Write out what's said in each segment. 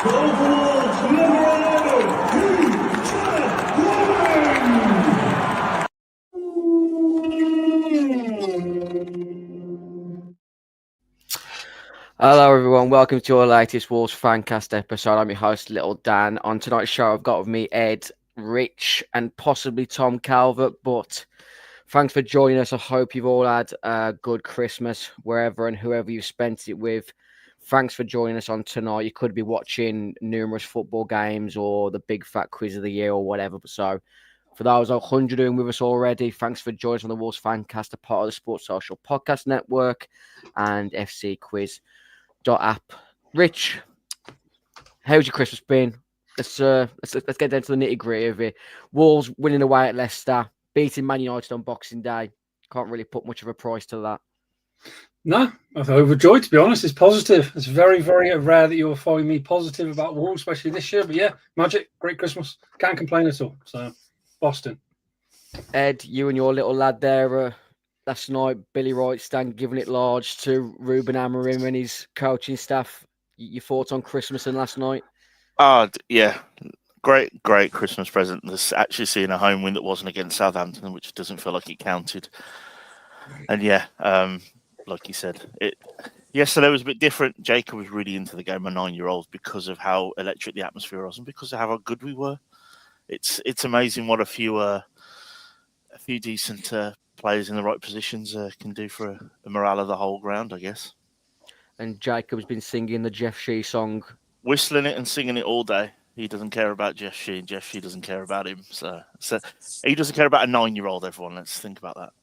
Hello everyone, welcome to your latest Wolves Fancast episode. I'm your host, Little Dan. On tonight's show, I've got with me Ed, Rich, and possibly Tom Calvert. But thanks for joining us. I hope you've all had a good Christmas, wherever and whoever you've spent it with. Thanks for joining us on tonight. You could be watching numerous football games or the big fat quiz of the year or whatever. So for those 100 doing with us already, thanks for joining us on the Wolves Fancast, a part of the Sports Social Podcast Network and fcquiz.app. Rich, how's your Christmas been? Let's get down to the nitty gritty of it. Wolves winning away at Leicester, beating Man United on Boxing Day. Can't really put much of a price to that. No, I'm overjoyed, to be honest. It's positive. It's very, very rare that you'll find me positive about Wolves, especially this year. But yeah, magic, great Christmas. Can't complain at all. So, Boston. Ed, you and your little lad there last night, Billy Wright stand giving it large to Ruben Amorim and his coaching staff. Your thoughts on Christmas and last night? Yeah, great Christmas present. This actually seeing a home win that wasn't against Southampton, which doesn't feel like it counted. And yeah, like you said, yesterday was a bit different. Jacob was really into the game, a 9-year-old, because of how electric the atmosphere was and because of how good we were. It's amazing what a few decent players in the right positions can do for the morale of the whole ground, I guess. And Jacob's been singing the Jeff Shee song. Whistling it and singing it all day. He doesn't care about Jeff Shee, and Jeff Shee doesn't care about him. So he doesn't care about a 9-year-old, everyone. Let's think about that.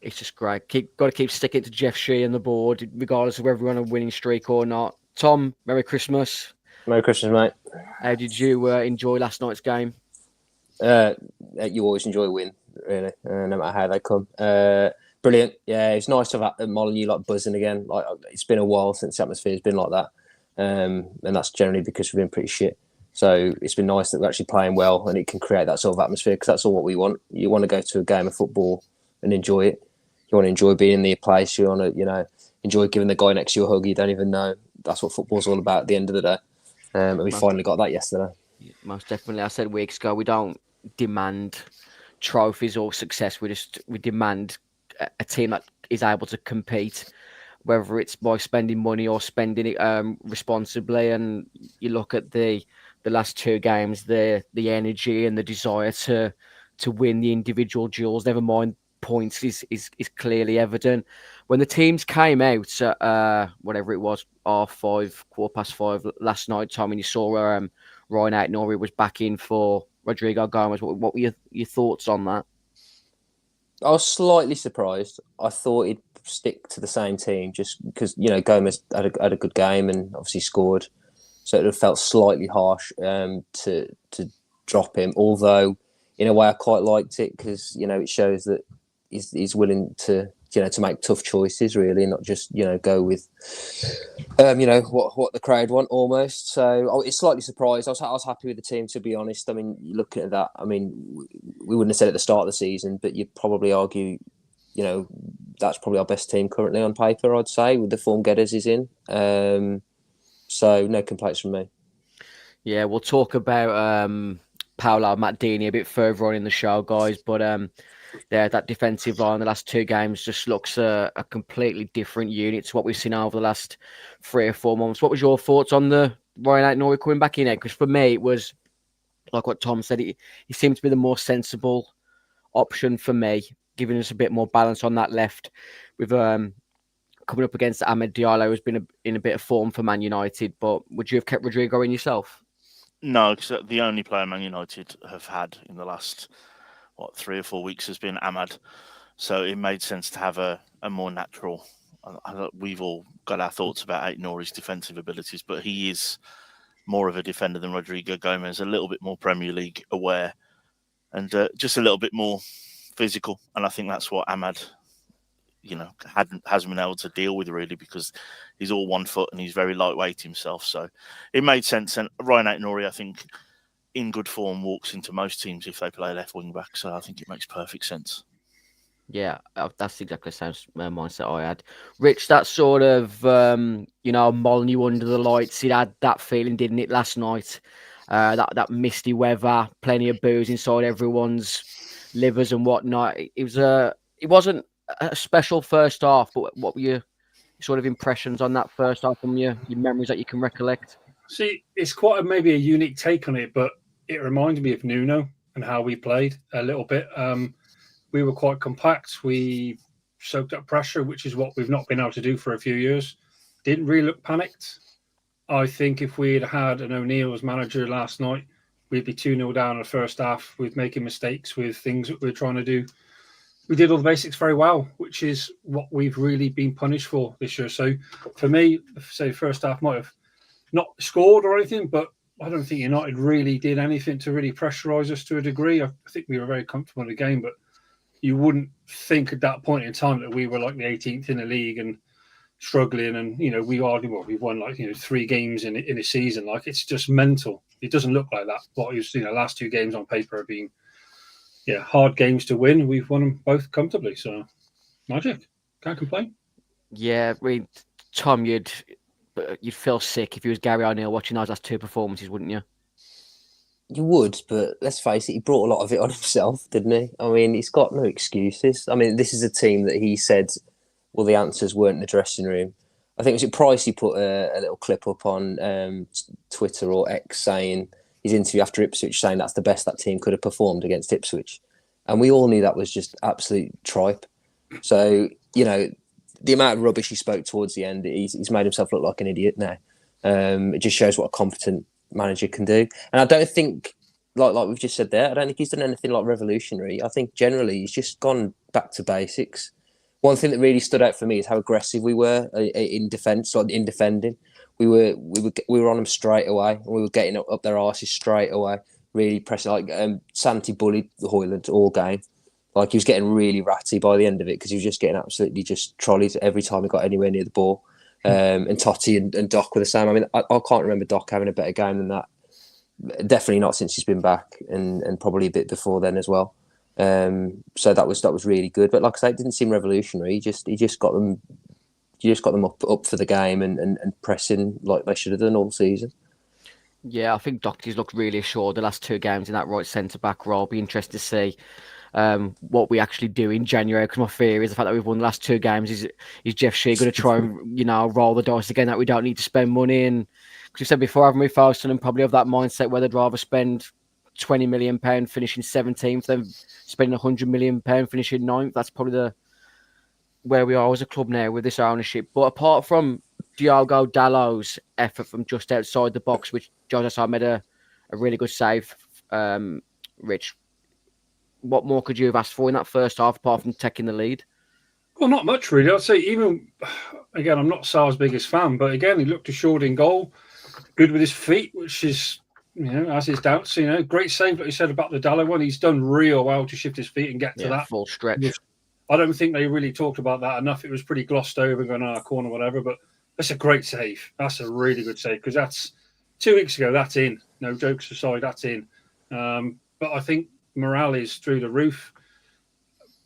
It's just great. Got to keep sticking to Jeff Shee and the board, regardless of whether we're on a winning streak or not. Tom, Merry Christmas. Merry Christmas, mate. How did you enjoy last night's game? You always enjoy a win, really, no matter how they come. Brilliant. Yeah, it's nice to have Molineux buzzing again. It's been a while since the atmosphere's been like that, and that's generally because we've been pretty shit. So it's been nice that we're actually playing well, and it can create that sort of atmosphere, because that's all what we want. You want to go to a game of football and enjoy it. You want to enjoy being in the place. You want to, enjoy giving the guy next to you a hug you don't even know. That's what football's all about at the end of the day. And we finally got that yesterday. Most definitely. I said weeks ago, we don't demand trophies or success. We demand a team that is able to compete, whether it's by spending money or spending it responsibly. And you look at the last two games, the energy and the desire to win the individual duels, never mind points, is clearly evident. When the teams came out at whatever it was, 5:30, 5:15 last night, Tom, and you saw Ryan Aït-Nouri was back in for Rodrigo Gomez. What were your thoughts on that? I was slightly surprised. I thought he'd stick to the same team just because, Gomez had a good game and obviously scored. So it would have felt slightly harsh to drop him. Although, in a way, I quite liked it because, it shows that he's willing to make tough choices, really, not just, go with, what the crowd want almost. So it's slightly surprised. I was happy with the team, to be honest. I mean, looking at that, we wouldn't have said at the start of the season, but you'd probably argue, that's probably our best team currently on paper, I'd say, with the form Geddes is in. So no complaints from me. Yeah, we'll talk about Paolo Maldini a bit further on in the show, guys, but that defensive line the last two games just looks a completely different unit to what we've seen over the last 3 or 4 months. What was your thoughts on the Ryan Aït-Nouri coming back in there? Because for me, it was like what Tom said. He seemed to be the more sensible option for me, giving us a bit more balance on that left. With coming up against Ahmed Diallo, who's been in a bit of form for Man United. But would you have kept Rodrigo in yourself? No, because the only player Man United have had in the last 3 or 4 weeks has been Ahmad. So it made sense to have a more natural. We've all got our thoughts about Aït-Nouri's defensive abilities, but he is more of a defender than Rodrigo Gomez, a little bit more Premier League aware, and just a little bit more physical. And I think that's what Ahmad, hasn't been able to deal with, really, because he's all 1 foot and he's very lightweight himself. So it made sense. And Ryan Aït-Nouri, I think, in good form, walks into most teams if they play left wing back. So I think it makes perfect sense. Yeah, that's exactly the same mindset I had. Rich, that sort of, Molineux under the lights, it had that feeling, didn't it, last night? That misty weather, plenty of booze inside everyone's livers and whatnot. It wasn't a special first half, but what were your sort of impressions on that first half from your memories that you can recollect? See, it's quite maybe a unique take on it, but it reminded me of Nuno and how we played a little bit. We were quite compact. We soaked up pressure, which is what we've not been able to do for a few years. Didn't really look panicked. I think if we'd had an O'Neill as manager last night, we'd be 2-0 down in the first half with making mistakes with things that we're trying to do. We did all the basics very well, which is what we've really been punished for this year. So for me, say first half might have not scored or anything, but I don't think United really did anything to really pressurise us to a degree. I think we were very comfortable in the game, but you wouldn't think at that point in time that we were like the 18th in the league and struggling. And, we've won 3 games in a season. Like, it's just mental. It doesn't look like that. What you've seen, the last 2 games on paper have been, hard games to win. We've won them both comfortably. So, magic. Can't complain. Yeah, I mean, Tom, you'd feel sick if you was Gary O'Neill watching those last 2 performances, wouldn't you? You would, but let's face it, he brought a lot of it on himself, didn't he? I mean, he's got no excuses. I mean, this is a team that he said, well, the answers weren't in the dressing room. I think, was it Price, he put a little clip up on Twitter or X saying his interview after Ipswich, saying that's the best that team could have performed against Ipswich. And we all knew that was just absolute tripe. So, the amount of rubbish he spoke towards the end, he's made himself look like an idiot now. It just shows what a competent manager can do. And I don't think, like we've just said there, I don't think he's done anything like revolutionary. I think generally he's just gone back to basics. One thing that really stood out for me is how aggressive we were in defence, like in defending. We were on them straight away, and we were getting up their arses straight away, really pressing. Like Santi bullied Hoyland all game. Like, he was getting really ratty by the end of it because he was just getting absolutely just trolleyed every time he got anywhere near the ball. And Toti and Doc were the same. I mean, I can't remember Doc having a better game than that. Definitely not since he's been back, and probably a bit before then as well. So that was really good. But like I say, it didn't seem revolutionary. He just got them up for the game and pressing like they should have done all season. Yeah, I think Doherty's looked really assured the last 2 games in that right centre back role. I'll be interested to see what we actually do in January, because my fear is the fact that we've won the last 2 games is Jeff Shea going to try and roll the dice again that we don't need to spend money. And because we said before, haven't we, Faustin, and probably of that mindset where they'd rather spend £20 million finishing 17th than spending £100 million finishing 9th. That's probably where we are as a club now with this ownership. But apart from Diogo Dalot's effort from just outside the box, which Jose Sá made a really good save, Rich, what more could you have asked for in that first half apart from taking the lead? Well, not much really. I'd say again, I'm not Sar's biggest fan, but again, he looked assured in goal, good with his feet, which is, has his doubts. Great save, like you said about the Dalot one. He's done real well to shift his feet and get to that full stretch. I don't think they really talked about that enough. It was pretty glossed over, going on a corner, whatever. But that's a great save. That's a really good save, because that's 2 weeks ago. That's in. No jokes aside, that's in. But I think morale is through the roof.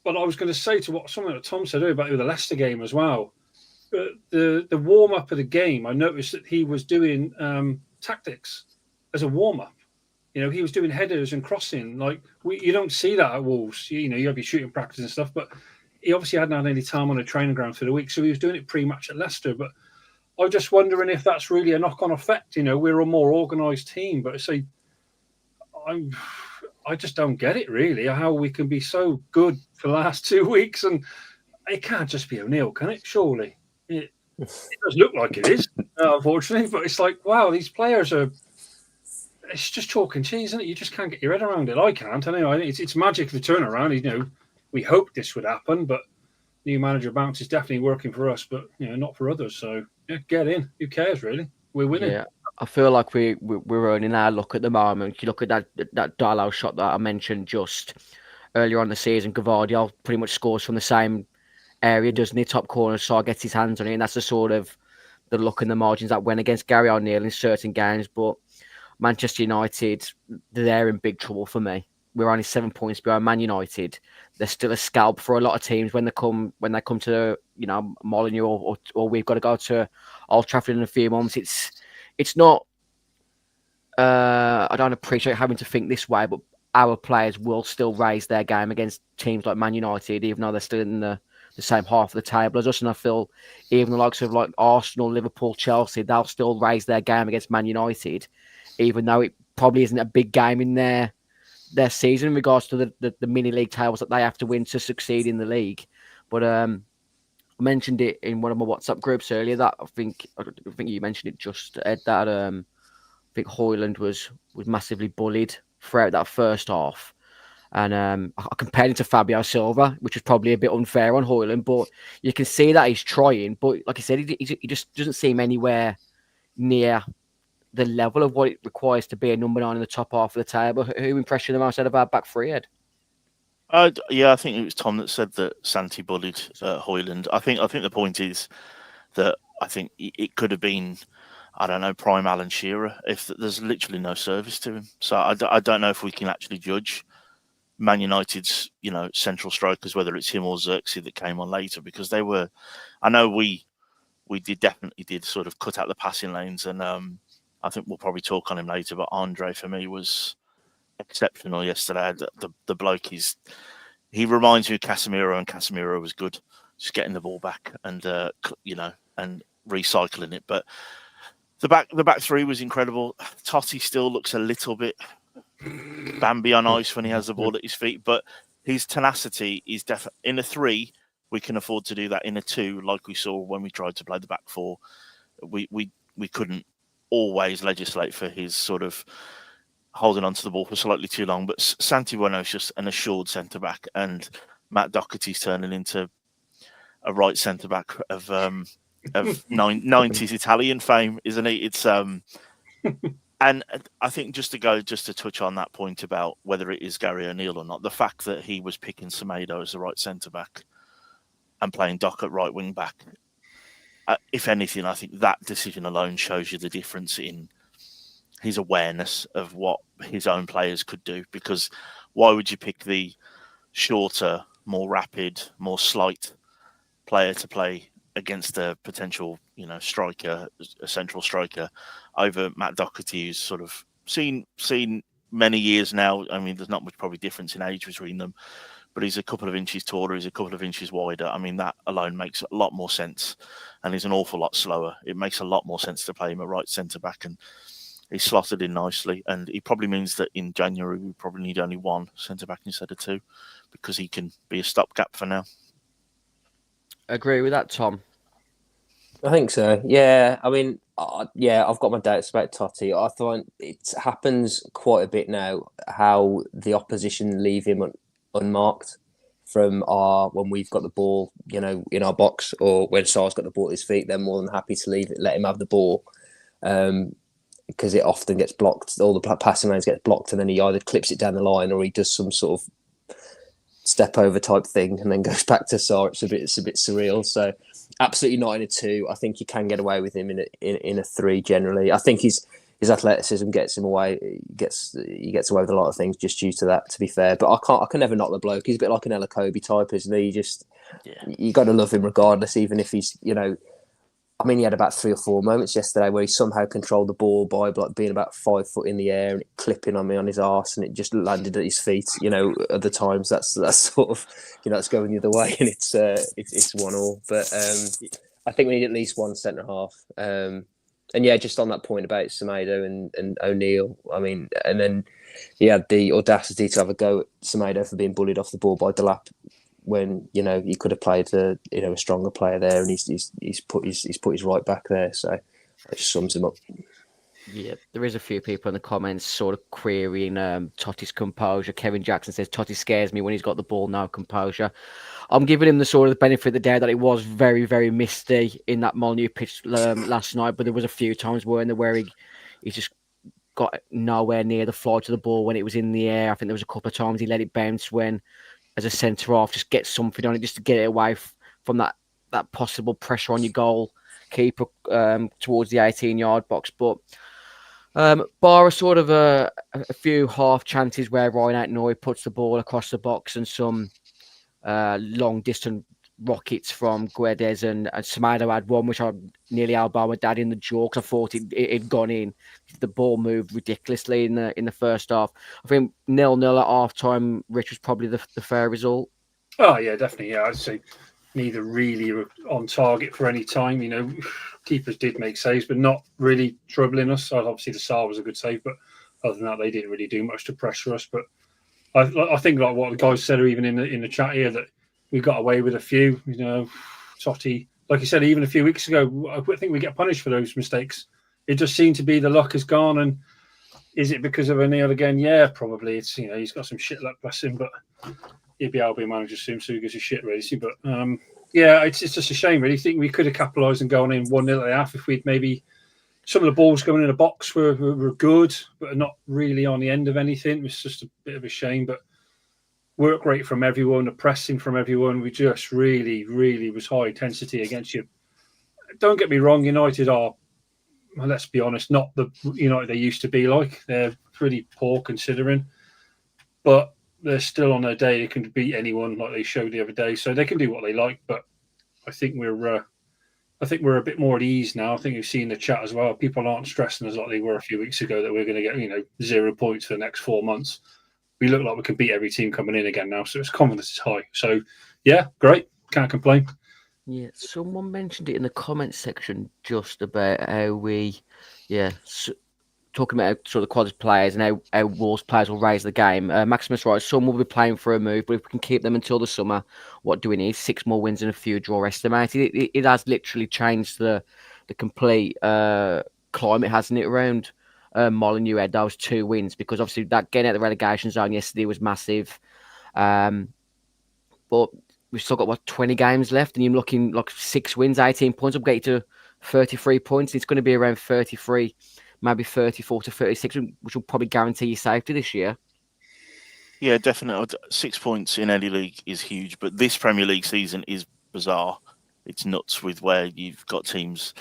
But I was going to say to something that Tom said earlier about the Leicester game as well. The warm up of the game, I noticed that he was doing tactics as a warm up. He was doing headers and crossing. Like, you don't see that at Wolves. You have your shooting practice and stuff, but he obviously hadn't had any time on a training ground for the week, so he was doing it pretty much at Leicester. But I'm just wondering if that's really a knock-on effect. We're a more organised team, but I just don't get it really, how we can be so good for the last 2 weeks, and it can't just be O'Neill, can it? Surely it does look like it is, unfortunately. But it's like, wow, these players are. It's just chalk and cheese, isn't it? You just can't get your head around it. I can't. Anyway, I think it's magic, the turnaround. We hoped this would happen, but new manager bounce is definitely working for us, but not for others. So get in. Who cares really? We're winning. Yeah, I feel like we're earning our luck at the moment. You look at that Dalot shot that I mentioned just earlier on the season. Gavardio pretty much scores from the same area, doesn't he? Top corner, so gets his hands on it, and that's the sort of the luck and the margins that went against Gary O'Neill in certain games. But Manchester United, they're in big trouble for me. we're only 7 points behind Man United. There's still a scalp for a lot of teams when they come to Molineux or we've got to go to Old Trafford in a few months. It's not. I don't appreciate having to think this way, but our players will still raise their game against teams like Man United, even though they're still in the same half of the table as us. And I feel even the likes of like Arsenal, Liverpool, Chelsea, they'll still raise their game against Man United, even though it probably isn't a big game in their season in regards to the mini league tables that they have to win to succeed in the league. But I mentioned it in one of my WhatsApp groups earlier that I think you mentioned it just, Ed, that I think Howling was massively bullied throughout that first half. And I compared him to Fabio Silva, which was probably a bit unfair on Howling, but you can see that he's trying. But like I said, he just doesn't seem anywhere near the level of what it requires to be a number 9 in the top half of the table. Who impressed you the most out of our back three, Ed? Yeah, I think it was Tom that said that Santi bullied Howling. I think the point is that I think it could have been, I don't know, prime Alan Shearer, if there's literally no service to him. So I don't know if we can actually judge Man United's, central strikers, whether it's him or Xerxes that came on later, because they were, I know we definitely did sort of cut out the passing lanes, and I think we'll probably talk on him later, but Andre for me was exceptional yesterday. The bloke, he reminds me of Casemiro, and Casemiro was good, just getting the ball back and and recycling it. But the back three was incredible. Toti still looks a little bit Bambi on ice when he has the ball at his feet, but his tenacity is definitely in a 3. We can afford to do that. In a 2, like we saw when we tried to play the back 4, we couldn't always legislate for his sort of holding onto the ball for slightly too long. But Santi Bueno's just an assured centre back, and Matt Doherty's turning into a right centre back of 90s Italian fame, isn't he? It's and I think just to touch on that point about whether it is Gary O'Neill or not, the fact that he was picking Semedo as the right centre back and playing Dock at right wing back, if anything, I think that decision alone shows you the difference in his awareness of what his own players could do. Because why would you pick the shorter, more rapid, more slight player to play against a potential, striker, a central striker, over Matt Doherty, who's sort of seen many years now? I mean, there's not much probably difference in age between them, but he's a couple of inches taller, he's a couple of inches wider. I mean, that alone makes a lot more sense, and he's an awful lot slower. It makes a lot more sense to play him at right centre back, and he's slotted in nicely. And it probably means that in January we probably need only 1 centre back instead of 2, because he can be a stopgap for now. Agree with that, Tom? I think so. Yeah, I mean, I've got my doubts about Toti. I find it happens quite a bit now how the opposition leave him unmarked from when we've got the ball, in our box, or when Sar's got the ball at his feet. They're more than happy to let him have the ball, because it often gets blocked. All the passing lanes get blocked, and then he either clips it down the line or he does some sort of step over type thing and then goes back to Sar. It's a bit surreal. So absolutely not in a 2. I think you can get away with him in a 3 generally. I think his athleticism gets him away. He gets away with a lot of things just due to that, to be fair. But I can never knock the bloke. He's a bit like an Ella Kobe type, isn't he? You got to love him regardless, even if he's, I mean, he had about 3 or 4 moments yesterday where he somehow controlled the ball by being about 5 foot in the air and it clipping on me on his arse, and it just landed at his feet. Other times that's sort of, it's going the other way, and it's 1-1. But I think we need at least 1 centre half. And yeah, just on that point about Semedo and O'Neill, I mean, and then he had the audacity to have a go at Semedo for being bullied off the ball by Delap, when he could have played a stronger player there, and he's put his right back there, so that just sums him up. Yeah, there is a few people in the comments sort of querying Totti's composure. Kevin Jackson says Totti scares me when he's got the ball, no composure. I'm giving him the sort of the benefit of the doubt that it was very, very misty in that Molineux pitch last night, but there was a few times where he just got nowhere near the fly to the ball when it was in the air. I think there was a couple of times he let it bounce when, as a centre half, just get something on it just to get it away from that possible pressure on your goal keeper towards the 18-yard box. But Bar a sort of a few half chances where Ryan Noy puts the ball across the box and some long distance rockets from Guedes and Semedo had one which I nearly elbowed my dad in the jaw because I thought it had gone in. The ball moved ridiculously in the first half. I think 0-0 at half time, Rich, was probably the fair result. Oh yeah, definitely. Yeah, I'd say neither really were on target for any time. You know, keepers did make saves, but not really troubling us. Obviously, the Saar was a good save, but other than that, they didn't really do much to pressure us. But I think like what the guys said, or even in the chat here, that we got away with a few. You know, Toti, like you said, even a few weeks ago, I think we get punished for those mistakes. It just seemed to be the luck has gone, and is it because of O'Neill again? Yeah, probably. It's he's got some shit luck, bless him, but he'd be able to be manager soon, so he gives a shit really. But yeah, it's just a shame really. I think we could have capitalised and gone in 1-0 at the half if we'd maybe some of the balls going in the box were good, but not really on the end of anything. It's just a bit of a shame, but work rate from everyone, the pressing from everyone, we just really, really was high intensity against you. Don't get me wrong, United are, well, let's be honest, not the United they used to be like. They're pretty poor considering, but they're still on their day. They can beat anyone like they showed the other day, so they can do what they like. But I think we're a bit more at ease now. I think you've seen the chat as well. People aren't stressing us like they were a few weeks ago that we're going to get 0 points for the next 4 months. We look like we can beat every team coming in again now, so its confidence is high. So yeah, great, can't complain. Yeah, someone mentioned it in the comments section just about how talking about sort of the quality players and how Wolves players will raise the game. Maximus writes, some will be playing for a move, but if we can keep them until the summer, what do we need? 6 more wins and a few draw estimated. It has literally changed the complete climate, hasn't it, around Molineux had those 2 wins, because obviously that getting out of the relegation zone yesterday was massive. But we've still got 20 games left, and you're looking like 6 wins, 18 points. I'll get you to 33 points. It's going to be around 33, maybe 34 to 36, which will probably guarantee you safety this year. Yeah, definitely. 6 points in any league is huge, but this Premier League season is bizarre. It's nuts with where you've got teams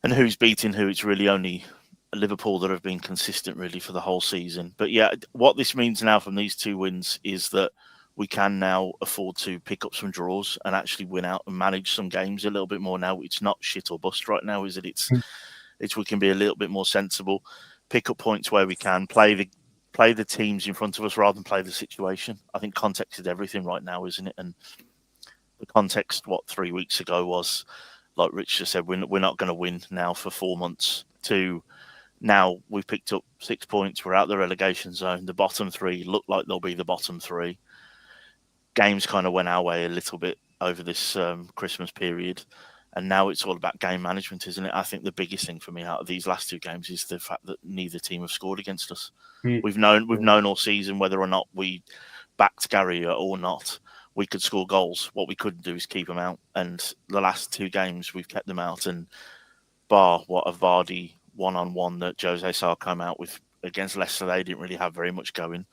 and who's beating who. It's really only Liverpool that have been consistent really for the whole season. But yeah, what this means now from these 2 wins is that we can now afford to pick up some draws and actually win out and manage some games a little bit more now. It's not shit or bust right now, is it? It's we can be a little bit more sensible, pick up points where we can, play the teams in front of us rather than play the situation. I think context is everything right now, isn't it? And the context, 3 weeks ago was, like Rich just said, we're not going to win now for 4 months, to now we've picked up 6 points. We're out the relegation zone. The bottom 3 look like they'll be the bottom 3. Games kind of went our way a little bit over this Christmas period. And now it's all about game management, isn't it? I think the biggest thing for me out of these last 2 games is the fact that neither team have scored against us. We've known all season whether or not we backed Gary or not, we could score goals. What we couldn't do is keep them out. And the last 2 games, we've kept them out. And bar what a Vardy one-on-one that Jose Sarr came out with against Leicester, they didn't really have very much going.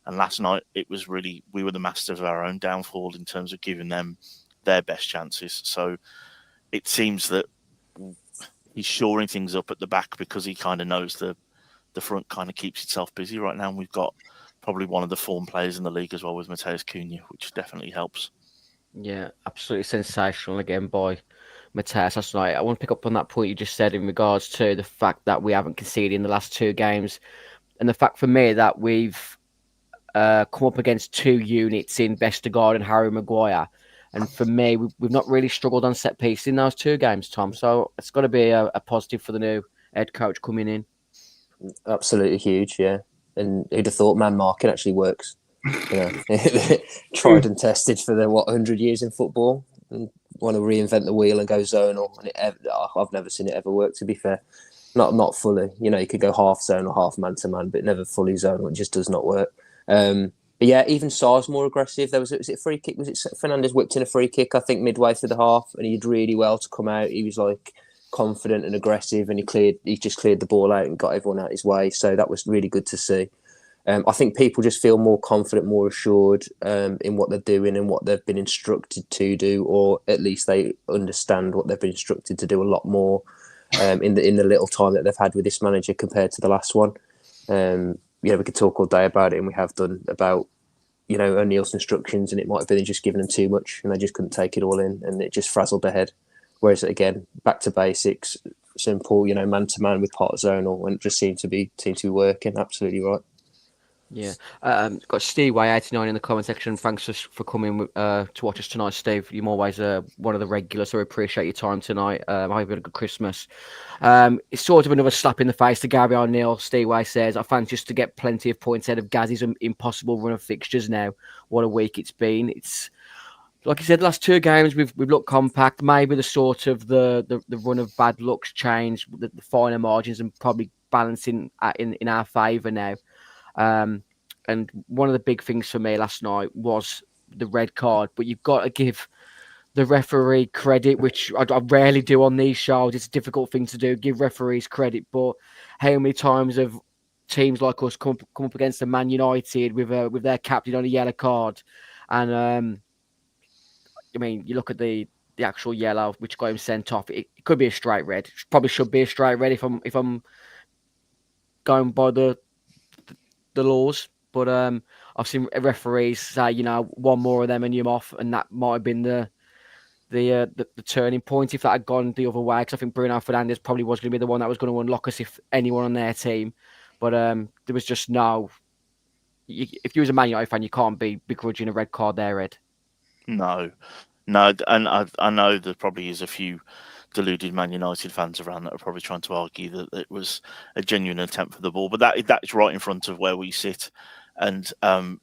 And last night, it was really, we were the masters of our own downfall in terms of giving them their best chances. So it seems that he's shoring things up at the back because he kind of knows the front kind of keeps itself busy right now. And we've got probably one of the form players in the league as well with Matheus Cunha, which definitely helps. Yeah, absolutely sensational again by Matheus last night. I want to pick up on that point you just said in regards to the fact that we haven't conceded in the last 2 games. And the fact for me that we've come up against 2 units in Vestergaard and Harry Maguire. And for me, we've not really struggled on set piece in those 2 games, Tom. So it's got to be a positive for the new head coach coming in. Absolutely huge, yeah. And who'd have thought man marking actually works? Tried and tested for the 100 years in football. And want to reinvent the wheel and go zonal. And I've never seen it ever work, to be fair. Not fully. You could go half zone or half man to man, but never fully zonal. It just does not work. But yeah, even Sarr's more aggressive. Was it a free kick? Was it Fernandes whipped in a free kick, I think, midway through the half, and he did really well to come out. He was like confident and aggressive, and he just cleared the ball out and got everyone out his way. So that was really good to see. I think people just feel more confident, more assured in what they're doing and what they've been instructed to do, or at least they understand what they've been instructed to do a lot more. in the little time that they've had with this manager compared to the last one. We could talk all day about it, and we have done about O'Neill's instructions, and it might have been just giving them too much, and they just couldn't take it all in, and it just frazzled their head. Whereas again, back to basics, simple, man to man with part zonal, and it just seemed to be working. Absolutely right. Yeah, got Steve Y89 in the comment section. Thanks for coming to watch us tonight, Steve. You're always one of the regulars, so we appreciate your time tonight. I hope you had a good Christmas. It's sort of another slap in the face to Gary O'Neill. Steve Y says, I fancy just to get plenty of points out of Gazzy's impossible run of fixtures now. What a week it's been. It's like you said, the last 2 games we've looked compact. Maybe the sort of the run of bad luck's changed, the finer margins, and probably balancing in our favour now. And one of the big things for me last night was the red card. But you've got to give the referee credit, which I rarely do on these shows. It's a difficult thing to do, give referees credit. But how many times have teams like us come up against a Man United with their captain on a yellow card? And you look at the actual yellow, which got him sent off. It could be a straight red. It probably should be a straight red if I'm going by the laws. But I've seen referees say, one more of them and you're off, and that might have been the turning point if that had gone the other way. Because I think Bruno Fernandes probably was going to be the one that was going to unlock us if anyone on their team. But there was just no. If you was a Man United fan, you can't be begrudging a red card there, Ed. No, and I know there probably is a few deluded Man United fans around that are probably trying to argue that it was a genuine attempt for the ball, but that's right in front of where we sit. And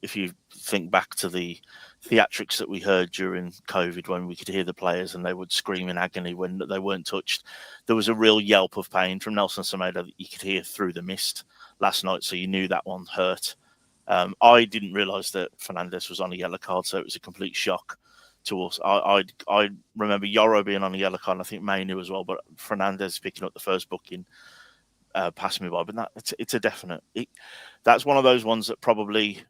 if you think back to the theatrics that we heard during COVID, when we could hear the players and they would scream in agony when they weren't touched, there was a real yelp of pain from Nelson Semedo that you could hear through the mist last night, so you knew that one hurt. I didn't realise that Fernandes was on a yellow card, so it was a complete shock to us. I remember Yoro being on a yellow card, and I think Mainu as well, but Fernandes picking up the first booking passed me by. But it's a definite. That's one of those ones that probably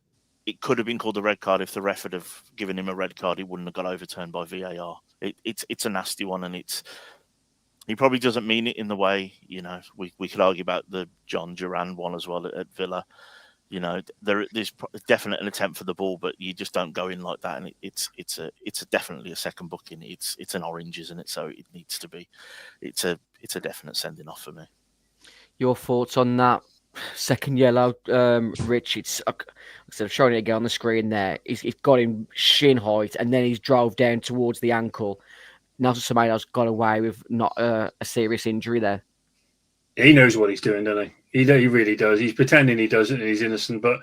it could have been called a red card if the ref had have given him a red card. He wouldn't have got overturned by VAR. It's a nasty one, and he probably doesn't mean it in the way, we could argue about the John Duran one as well at Villa. There's definitely an attempt for the ball, but you just don't go in like that, and it's definitely a second booking. It's an orange, isn't it? So it needs to be. It's a definite sending off for me. Your thoughts on that second yellow, Rich? It's instead of showing it again on the screen there, he's got him shin height, and then he's drove down towards the ankle. Nelson Semedo's got away with not a serious injury there. He knows what he's doing, doesn't he? He really does. He's pretending he doesn't and he's innocent, but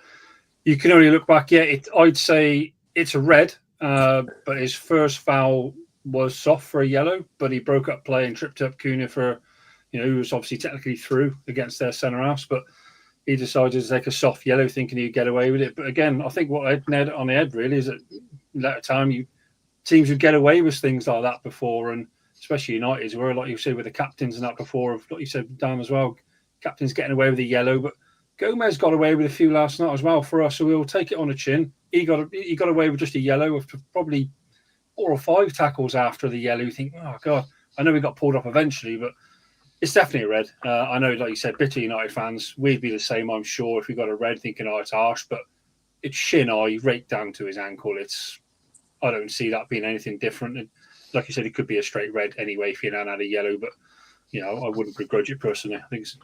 you can only look back. Yeah, I'd say it's a red, but his first foul was soft for a yellow, but he broke up play and tripped up Cunha for, who was obviously technically through against their centre-halves, but he decided to take a soft yellow thinking he'd get away with it. But again, I think what Ed nailed it on the head really is that at a time teams would get away with things like that before, and especially United's were, like you said, with the captains and that before, like you said, Dan, as well, captains getting away with a yellow, but Gomez got away with a few last night as well for us, so we'll take it on the chin. He got away with just a yellow after probably 4 or 5 tackles after the yellow. You think, oh God, I know we got pulled off eventually, but it's definitely a red. I know, like you said, bitter United fans, we'd be the same, I'm sure, if we got a red thinking, oh, it's harsh, but it's shin eye right down to his ankle. I don't see that being anything different. And like you said, it could be a straight red anyway if you had a yellow, but I wouldn't begrudge it personally. I think it's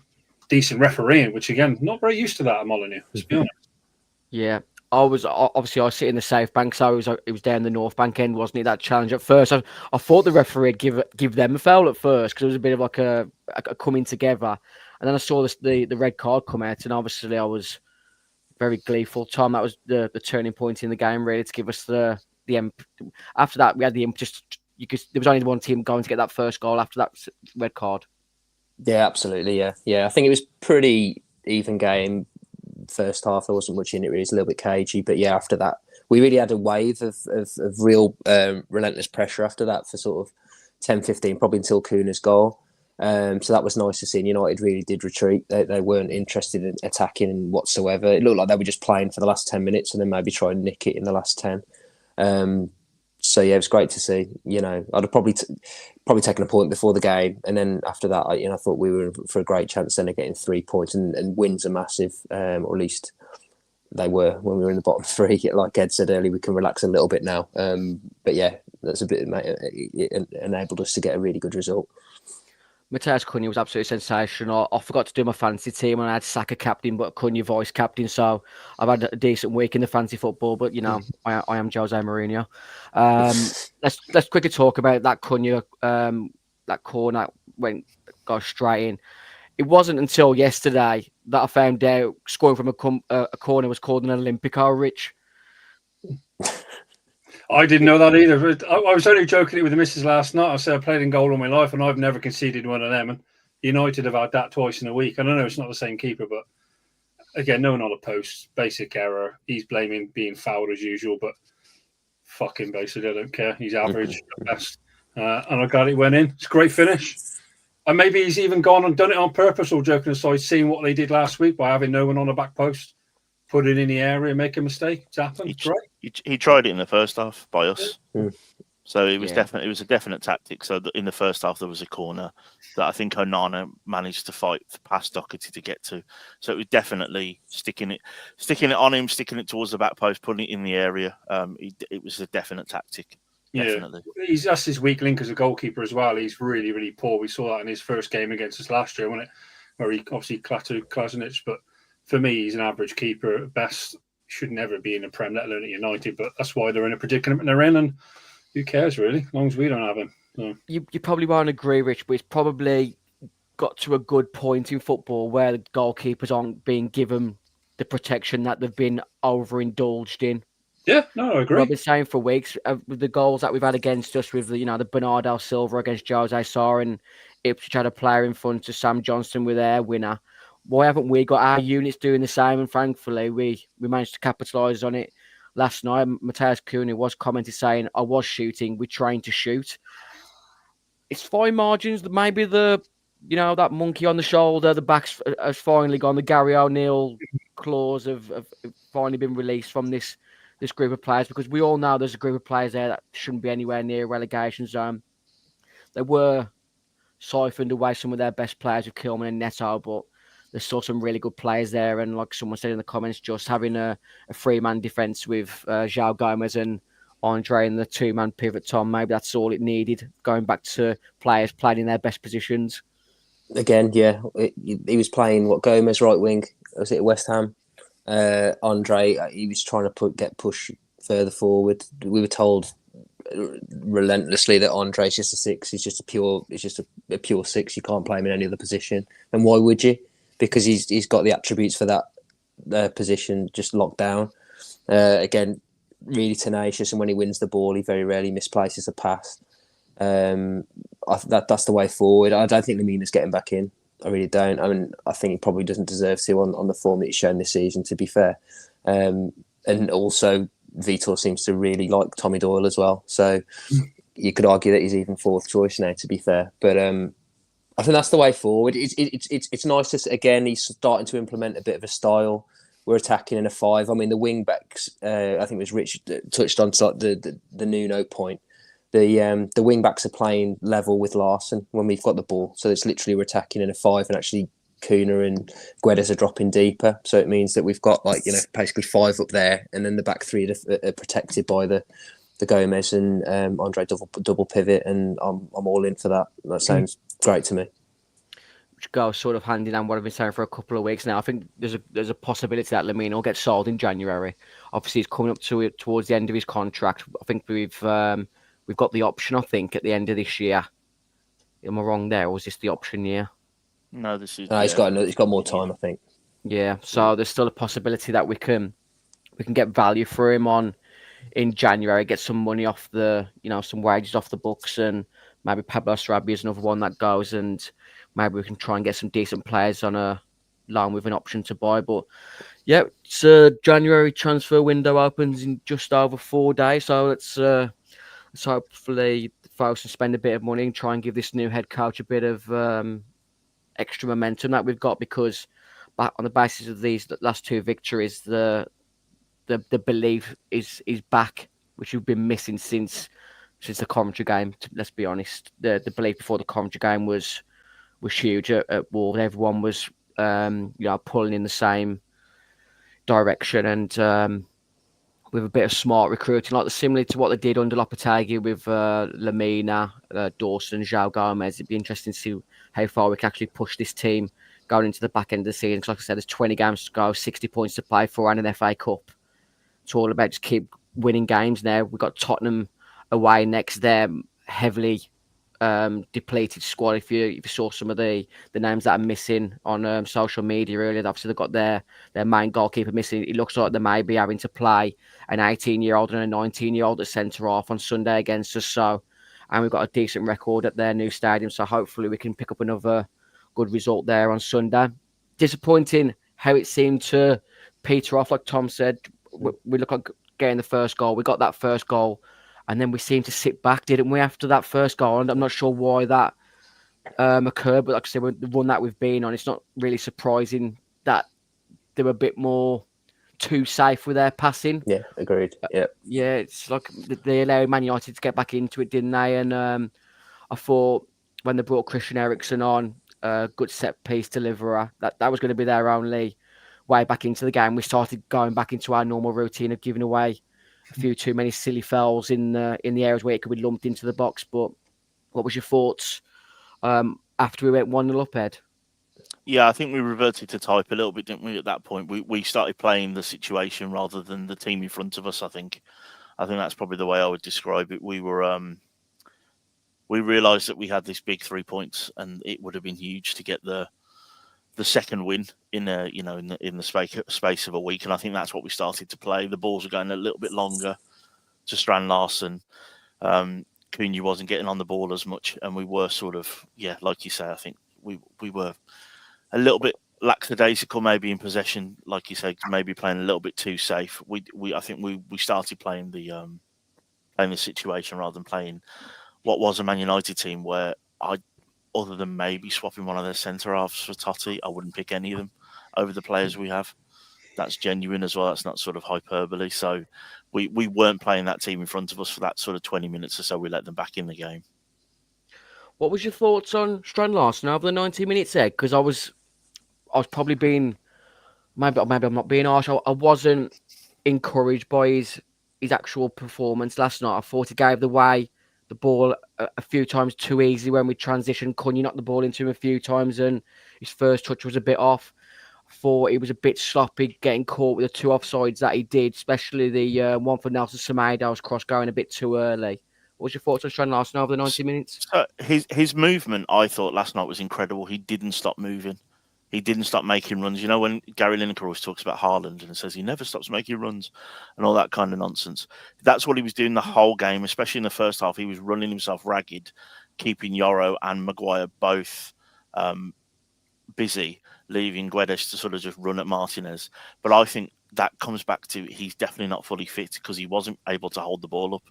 decent refereeing, which again, not very used to that at Molineux, let's be honest. Yeah, I was sitting in the South Bank, so it was down the North Bank end, wasn't it? That challenge at first, I thought the referee would give them a foul at first because it was a bit of like a coming together, and then I saw the red card come out, and obviously I was very gleeful. Tom, that was the turning point in the game, really, to give us the after that we had the there was only one team going to get that first goal after that red card. Yeah, absolutely. Yeah. I think it was pretty even game. First half, there wasn't much in it. Really, it's a little bit cagey, but yeah, after that, we really had a wave of real relentless pressure after that for sort of 10-15, probably until Cunha's goal. So that was nice to see. And United really did retreat. They weren't interested in attacking whatsoever. It looked like they were just playing for the last 10 minutes and then maybe try and nick it in the last 10. So yeah, it was great to see. I'd have probably taken a point before the game, and then after that, I thought we were in for a great chance then of getting 3 points, and wins are massive, or at least they were when we were in the bottom three. Like Ed said earlier, we can relax a little bit now. But yeah, that's a bit. It enabled us to get a really good result. Matheus Cunha was absolutely sensational. I forgot to do my fantasy team and I had Saka captain, but Cunha voice captain. So I've had a decent week in the fantasy football, but I am Jose Mourinho. Let's quickly talk about that Cunha, that corner goes straight in. It wasn't until yesterday that I found out scoring from a corner was called an Olympico, Rich. I didn't know that either. I was only joking it with the missus last night. I said I played in goal all my life and I've never conceded one of them. And United have had that twice in a week. I don't know, it's not the same keeper, but again, no one on the post. Basic error. He's blaming being fouled as usual, but fuck him, basically. I don't care. He's average at best. And I'm glad it went in. It's a great finish. And maybe he's even gone and done it on purpose, all joking aside, seeing what they did last week by having no one on the back post, put it in the area, make a mistake. It's happened. It's great. He tried it in the first half by us. So it was a definite tactic. So in the first half, there was a corner that I think Onana managed to fight past Doherty to get to. So it was definitely sticking it on him, sticking it towards the back post, putting it in the area. It was a definite tactic. Definitely. Yeah, that's his weak link as a goalkeeper as well. He's really, really poor. We saw that in his first game against us last year, wasn't it? Where he obviously clattered Klasinic. But for me, he's an average keeper at best. Should never be in the Prem, let alone at United. But that's why they're in a predicament they're in. And who cares, really, as long as we don't have him. So. You probably won't agree, Rich, but it's probably got to a good point in football where the goalkeepers aren't being given the protection that they've been overindulged in. Yeah, no, I agree. I've been saying for weeks with the goals that we've had against us, with the Bernardo Silva against Jose Sarr, and Ipswich had a player in front of Sam Johnston with their winner. Why haven't we got our units doing the same? And thankfully, we managed to capitalise on it last night. Matheus Cunha was commented saying, "I was shooting. We trained to shoot." It's fine margins. Maybe that monkey on the shoulder, the backs has finally gone. The Gary O'Neill clause have finally been released from this group of players, because we all know there's a group of players there that shouldn't be anywhere near relegation zone. They were siphoned away some of their best players with Kilman and Neto, but there's still some really good players there. And like someone said in the comments, just having a 3-man defence with João Gomes and Andre and the 2-man pivot Tom, maybe that's all it needed, going back to players playing in their best positions. Again, yeah, he was playing Gomez right wing. Was it at West Ham? Andre, he was trying to get push further forward. We were told relentlessly that Andre's just a 6. He's just a pure 6. You can't play him in any other position. And why would you? Because he's got the attributes for that position just locked down. Again, really tenacious, and when he wins the ball, he very rarely misplaces a pass. That's the way forward. I don't think Lemina's getting back in. I really don't. I mean, I think he probably doesn't deserve to on the form that he's shown this season, to be fair. And also, Vitor seems to really like Tommy Doyle as well. So you could argue that he's even 4th choice now, to be fair. But I think that's the way forward. It's nice to, again, he's starting to implement a bit of a style. We're attacking in a 5. I mean, the wing backs, I think it was Rich that touched on the Nuno point. The wing backs are playing level with Larsen when we've got the ball. So it's literally we're attacking in a 5, and actually Cunha and Guedes are dropping deeper. So it means that we've got basically 5 up there, and then the back 3 are protected by the Gomez and Andre double pivot, and I'm all in for that. That sounds great to me. Which goes sort of hand in hand what I've been saying for a couple of weeks now. I think there's a possibility that Lamine will get sold in January. Obviously, he's coming up to it towards the end of his contract. I think we've got the option, I think, at the end of this year. Am I wrong there, or is this the option year? No, this is. No, he's got more time, I think. Yeah, so there's still a possibility that we can get value for him in January, get some money off some wages off the books, and maybe Pablo Sarabia is another one that goes, and maybe we can try and get some decent players on a loan with an option to buy. But yeah, it's January transfer window opens in just over 4 days, so let's hopefully folks can spend a bit of money and try and give this new head coach a bit of extra momentum that we've got, because on the basis of these last 2 victories, the belief is back, which we've been missing since since the Coventry game. Let's be honest, the belief before the Coventry game was huge at Wolves. Everyone was pulling in the same direction, and with a bit of smart recruiting, similar to what they did under Lopetegui with Lamina, Dawson, João Gomez. It'd be interesting to see how far we can actually push this team going into the back end of the season. Because like I said, there's 20 games to go, 60 points to play for, and an FA Cup. It's all about just keep winning games now. We've got Tottenham away next. They're heavily depleted squad. If you saw some of the names that are missing on social media earlier, obviously they've got their main goalkeeper missing. It looks like they may be having to play an 18-year-old and a 19-year-old at centre half on Sunday against us. And we've got a decent record at their new stadium, so hopefully we can pick up another good result there on Sunday. Disappointing how it seemed to peter off, like Tom said. We look like getting the first goal. We got that first goal, and then we seemed to sit back, didn't we, after that first goal? And I'm not sure why that occurred, but like I said, the run that we've been on, it's not really surprising that they were a bit more too safe with their passing. Yeah, agreed. Yeah, it's like they allowed Man United to get back into it, didn't they? And I thought when they brought Christian Eriksen on, good set piece deliverer, that was going to be their only way back into the game. We started going back into our normal routine of giving away a few too many silly fouls in the areas where it could be lumped into the box. But what was your thoughts after we went 1-0 up, Ed? Yeah, I think we reverted to type a little bit, didn't we? At that point, we started playing the situation rather than the team in front of us. I think that's probably the way I would describe it. We were we realised that we had this big 3 points, and it would have been huge to get the second win in the space of a week. And I think that's what we started to play. The balls were going a little bit longer to Strand Larsen. Cunha wasn't getting on the ball as much, and we were sort of, like you say, I think we were a little bit lackadaisical, maybe in possession, like you said, maybe playing a little bit too safe. I think we started playing the situation rather than playing what was a Man United team where other than maybe swapping one of their centre halves for Toti, I wouldn't pick any of them over the players we have. That's genuine as well. That's not sort of hyperbole. So we weren't playing that team in front of us for that sort of 20 minutes or so. We let them back in the game. What was your thoughts on Strand Larsen over the 90 minutes, Ed? Because I was probably being, maybe I'm not being harsh. I wasn't encouraged by his actual performance last night. I thought he gave the ball a few times too easily when we transitioned. Cunha knocked the ball into him a few times, and his first touch was a bit off. I thought he was a bit sloppy, getting caught with the two offsides that he did, especially the one for Nelson Semedo's cross going a bit too early. What was your thoughts on Strand Larsen over the 90 minutes? His movement, I thought, last night was incredible. He didn't stop moving. He didn't stop making runs. You know, when Gary Lineker always talks about Haaland and says he never stops making runs and all that kind of nonsense. That's what he was doing the whole game, especially in the first half. He was running himself ragged, keeping Yoro and Maguire both busy, leaving Guedes to sort of just run at Martinez. But I think that comes back to he's definitely not fully fit because he wasn't able to hold the ball up.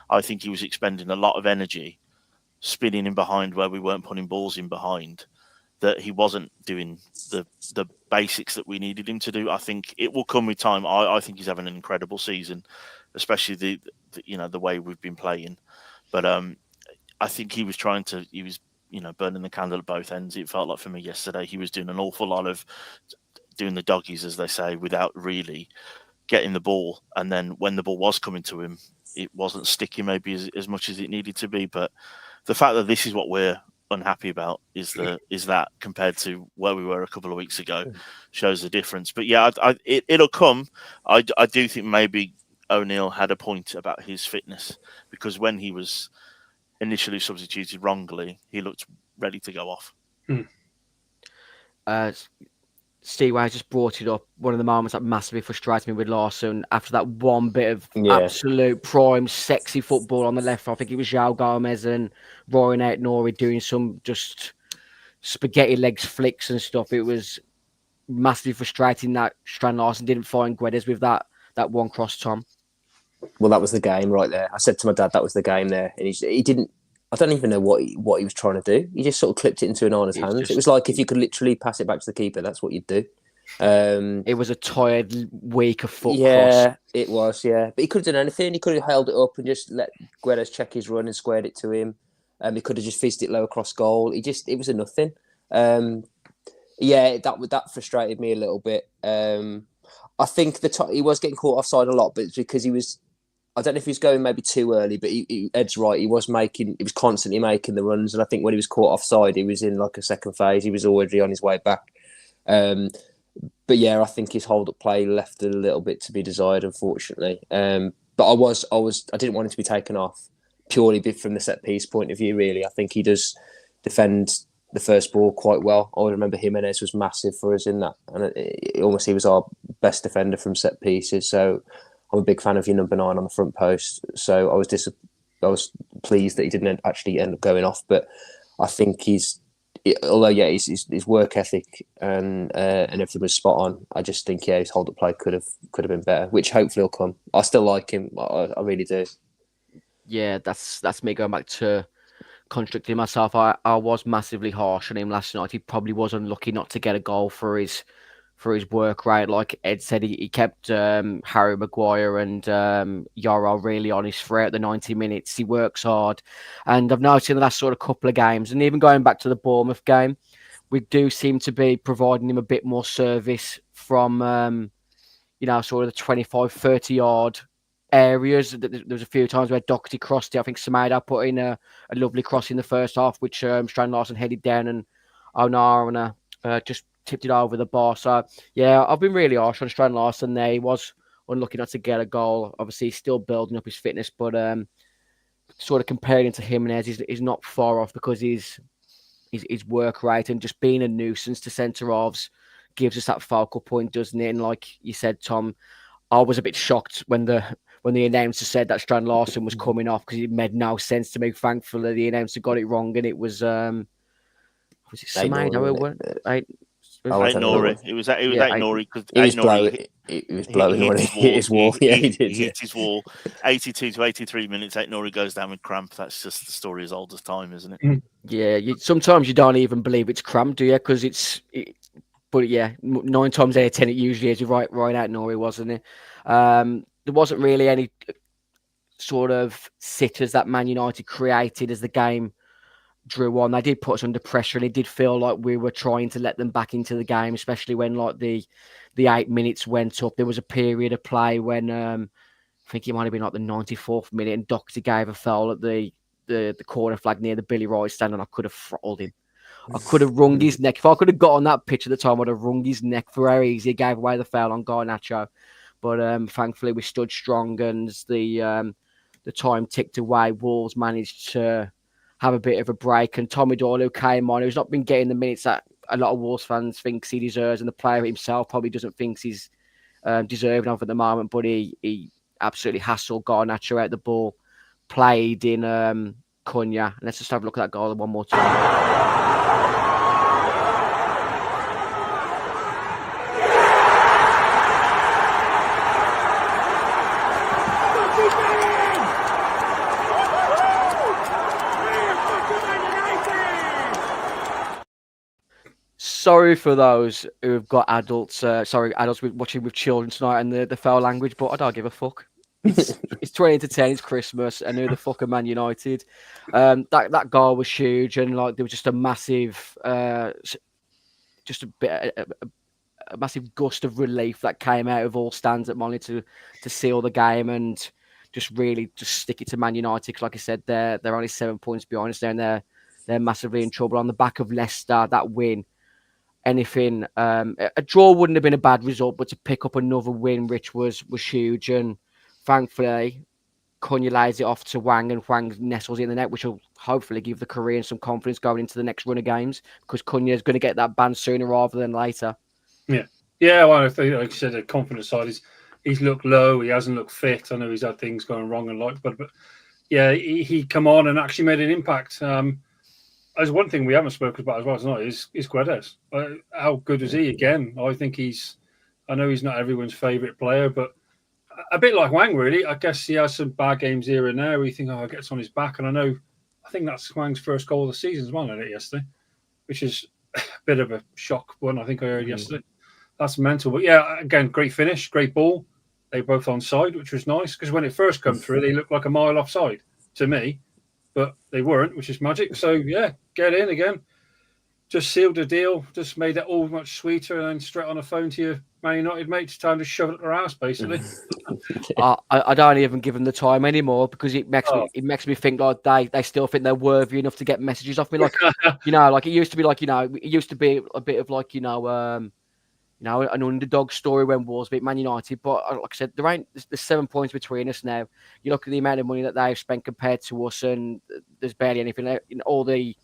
I think he was expending a lot of energy spinning in behind where we weren't putting balls in behind, that he wasn't doing the basics that we needed him to do. I think it will come with time. I think he's having an incredible season, especially the way we've been playing. But I think he was burning the candle at both ends. It felt like for me yesterday, he was doing an awful lot of doing the doggies, as they say, without really getting the ball. And then when the ball was coming to him, it wasn't sticking maybe as much as it needed to be. But the fact that this is what we're unhappy about is that compared to where we were a couple of weeks ago shows the difference. But yeah, it'll come. I do think maybe O'Neill had a point about his fitness, because when he was initially substituted wrongly, he looked ready to go off. Steve, I just brought it up. One of the moments that massively frustrated me with Larsen after that one bit of absolute prime, sexy football on the left. I think it was João Gomez and Ryan Aït-Nouri doing some just spaghetti legs flicks and stuff. It was massively frustrating that Strand Larsen didn't find Guedes with that one cross, Tom. Well, that was the game right there. I said to my dad, that was the game there. And he didn't, I don't even know what he was trying to do. He just sort of clipped it into Onana's hands. It was like if you could literally pass it back to the keeper, that's what you'd do. It was a tired, weaker foot yeah, cross. it was. Yeah, but he could have done anything. He could have held it up and just let Guedes check his run and squared it to him. He could have just fizzed it low across goal. It was a nothing. Yeah, that frustrated me a little bit. I think he was getting caught offside a lot, but it's because he was. I don't know if he was going maybe too early, but Ed's right. He was constantly making the runs, and I think when he was caught offside, he was in like a second phase. He was already on his way back. But yeah, I think his hold-up play left a little bit to be desired, unfortunately. But I didn't want him to be taken off purely from the set piece point of view. Really, I think he does defend the first ball quite well. I remember Jimenez was massive for us in that, and he was our best defender from set pieces. So I'm a big fan of your number 9 on the front post. So I was pleased that he didn't actually end up going off. But I think his work ethic and everything was spot on. I just think his hold up play could have been better, which hopefully will come. I still like him. I really do. Yeah, that's me going back to contradicting myself. I was massively harsh on him last night. He probably was unlucky not to get a goal for his work rate. Like Ed said, he kept Harry Maguire and Yarrow really honest throughout the 90 minutes. He works hard. And I've noticed in the last sort of couple of games, and even going back to the Bournemouth game, we do seem to be providing him a bit more service from, sort of the 25, 30 yard areas. There was a few times where Doherty crossed it. I think Semedo put in a lovely cross in the first half, which Strand Larsen headed down, and Onana just tipped it over the bar. So yeah, I've been really harsh on Strand Larsen there. He was unlucky not to get a goal. Obviously, he's still building up his fitness, but sort of comparing him to Jimenez, he's not far off because his work rate and just being a nuisance to centre halves gives us that focal point, doesn't it? And like you said, Tom, I was a bit shocked when the announcer said that Strand Larsen was coming off because it made no sense to me. Thankfully, the announcer got it wrong, and it was it Semedo? Nori. It was Nori because he was blowing when he hit his wall. Yeah, he did. He hit his wall. 82 to 83 minutes. Nori goes down with cramp. That's just the story as old as time, isn't it? Yeah. Sometimes you don't even believe it's cramp, do you? Because but yeah, 9 times out of 10 it usually is. You're right out Nori, wasn't it? There wasn't really any sort of sitters that Man United created as the game drew on. They did put us under pressure, and it did feel like we were trying to let them back into the game, especially when like the 8 minutes went up. There was a period of play when I think it might have been like the 94th minute, and Doherty gave a foul at the corner flag near the Billy Rice stand, and I could have throttled him. I could have wrung his neck. If I could have got on that pitch at the time, I'd have wrung his neck for how easy he gave away the foul on Garnacho. But thankfully, we stood strong, and as the time ticked away, Wolves managed to have a bit of a break. And Tommy Doyle, who came on, who's not been getting the minutes that a lot of Wolves fans thinks he deserves, and the player himself probably doesn't think he's deserving of at the moment, but he absolutely hassled Garnacho out the ball, played in Cunha. And let's just have a look at that goal one more time. Sorry for those who have got adults watching with children tonight and the foul language, but I don't give a fuck. It's 20 to 10, it's Christmas, and who the fuck are Man United? That goal was huge, and like there was just a massive, a massive gust of relief that came out of all stands at Molineux to seal the game and just really just stick it to Man United. Because like I said, they're only 7 points behind us there, and they're massively in trouble on the back of Leicester. That win. Anything, a draw wouldn't have been a bad result, but to pick up another win, Rich, was huge. And thankfully, Cunha lays it off to Wang, and Wang nestles in the net, which will hopefully give the Koreans some confidence going into the next run of games, because Cunha is going to get that ban sooner rather than later. Yeah. Well, I think, like you said, the confidence side he's looked low. He hasn't looked fit. I know he's had things going wrong and but yeah, he come on and actually made an impact. There's one thing we haven't spoken about as well tonight is Guedes. How good is he again? I know he's not everyone's favourite player, but a bit like Wang, really. I guess he has some bad games here and there where you think, it gets on his back. And I think that's Wang's first goal of the season as well, I did yesterday, which is a bit of a shock one, I think I heard yesterday. that's mental. But yeah, again, great finish, great ball. They were both onside, which was nice because when it first come through, they looked like a mile offside to me, but they weren't, which is magic. So yeah, get in again. Just sealed the deal, just made it all much sweeter, and then straight on the phone to your Man United mates, time to shove it up their ass, basically. I don't even give them the time anymore because it makes Oh. me think like they still think they're worthy enough to get messages off me. Like like it used to be it used to be a bit of like an underdog story when Wolves beat Man United. But like I said, there's 7 points between us now. You look at the amount of money that they've spent compared to us, and there's barely anything. All the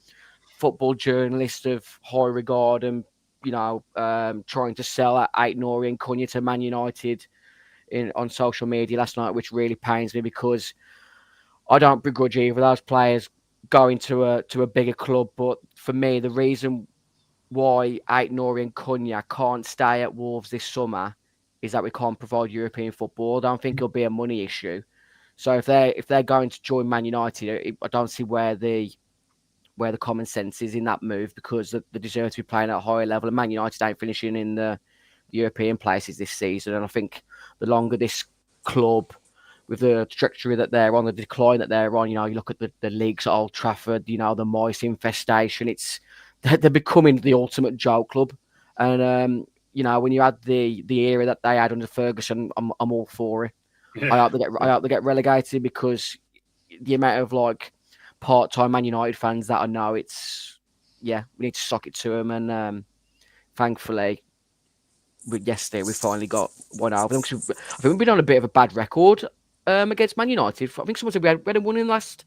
football journalists of high regard and trying to sell Aït-Nouri and Cunha to Man United on social media last night, which really pains me because I don't begrudge either of those players going to a bigger club. But for me, the reason why Aït-Nouri and Cunha can't stay at Wolves this summer is that we can't provide European football. I don't think it'll be a money issue. So if they're going to join Man United, I don't see where the common sense is in that move because they deserve to be playing at a higher level. And Man United ain't finishing in the European places this season. And I think the longer this club, with the trajectory that they're on, the decline that they're on, you look at the leagues at Old Trafford, the mice infestation, they're becoming the ultimate joke club. And, when you add the era that they had under Ferguson, I'm all for it. Yeah. I hope they get relegated because the amount of part-time Man United fans that I know, we need to sock it to them. And thankfully, yesterday we finally got one out. I think we've been on a bit of a bad record against Man United. I think someone said we had one in the last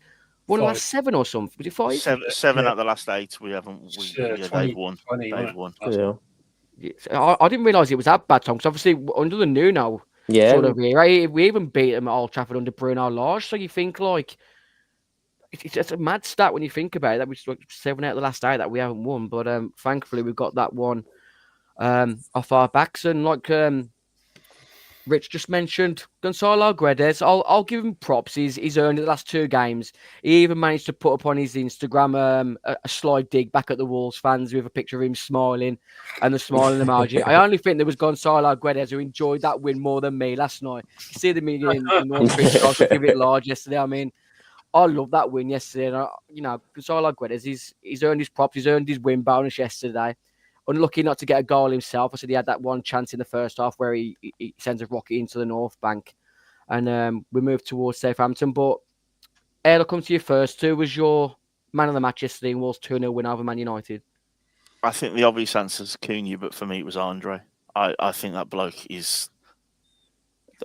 7 or something. Was it 5? Seven out of the last 8. We haven't. They've won. 20, they've won. Yeah. I didn't realise it was that bad, Tom. Because obviously under the new now, sort of era, we even beat them at Old Trafford under Bruno Lage. So you think it's a mad stat when you think about it. That we 7 out of the last 8 that we haven't won. But thankfully we've got that one off our backs. And Rich just mentioned, Gonzalo Guedes, I'll give him props. He's earned it the last 2 games. He even managed to put up on his Instagram a sly dig back at the Wolves fans with a picture of him smiling and the smiling emoji. I only think there was Gonzalo Guedes who enjoyed that win more than me last night. You see the media in North Finchley, I give it large yesterday. I mean, I love that win yesterday. And, Gonzalo Guedes, he's earned his props. He's earned his win bonus yesterday. Unlucky not to get a goal himself. I said he had that one chance in the first half where he sends a rocket into the North Bank. And we moved towards Southampton. But I'll come to you first. Who was your man of the match yesterday and Wolves 2-0 win over Man United? I think the obvious answer is Cunha, but for me it was Andre. I think that bloke is...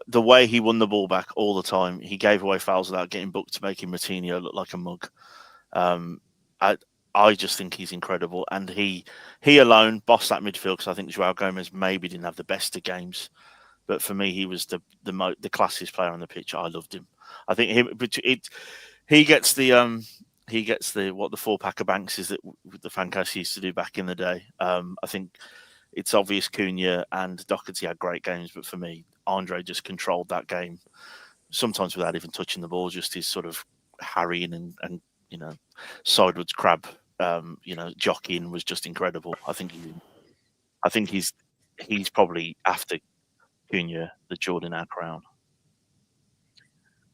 The way he won the ball back all the time, he gave away fouls without getting booked to making Moutinho look like a mug. I just think he's incredible, and he alone bossed that midfield because I think João Gomes maybe didn't have the best of games, but for me he was the classiest player on the pitch. I loved him. I think he gets the 4-pack of Banks is that the Fancast used to do back in the day. I think it's obvious Cunha and Doherty had great games, but for me Andre just controlled that game, sometimes without even touching the ball. Just his sort of harrying and sideways crab. Jockeying was just incredible. I think he's probably after Cunha the Jordan our crown.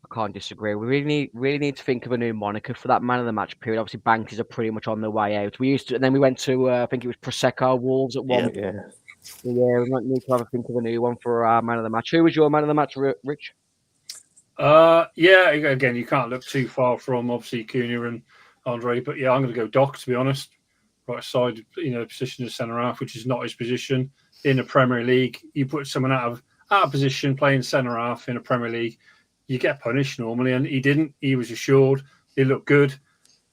I can't disagree. We really need to think of a new moniker for that man of the match period. Obviously, Bankers are pretty much on their way out. We used to, and then we went to I think it was Prosecco Wolves at one. Yeah. We might need to have a think of a new one for our man of the match. Who was your man of the match, Rich? Again, you can't look too far from obviously Cunha and Andre, but I'm going to go Doc, to be honest. Right side, position as centre half, which is not his position in the Premier League. You put someone out of position playing centre half in a Premier League, you get punished normally, and he didn't. He was assured. He looked good.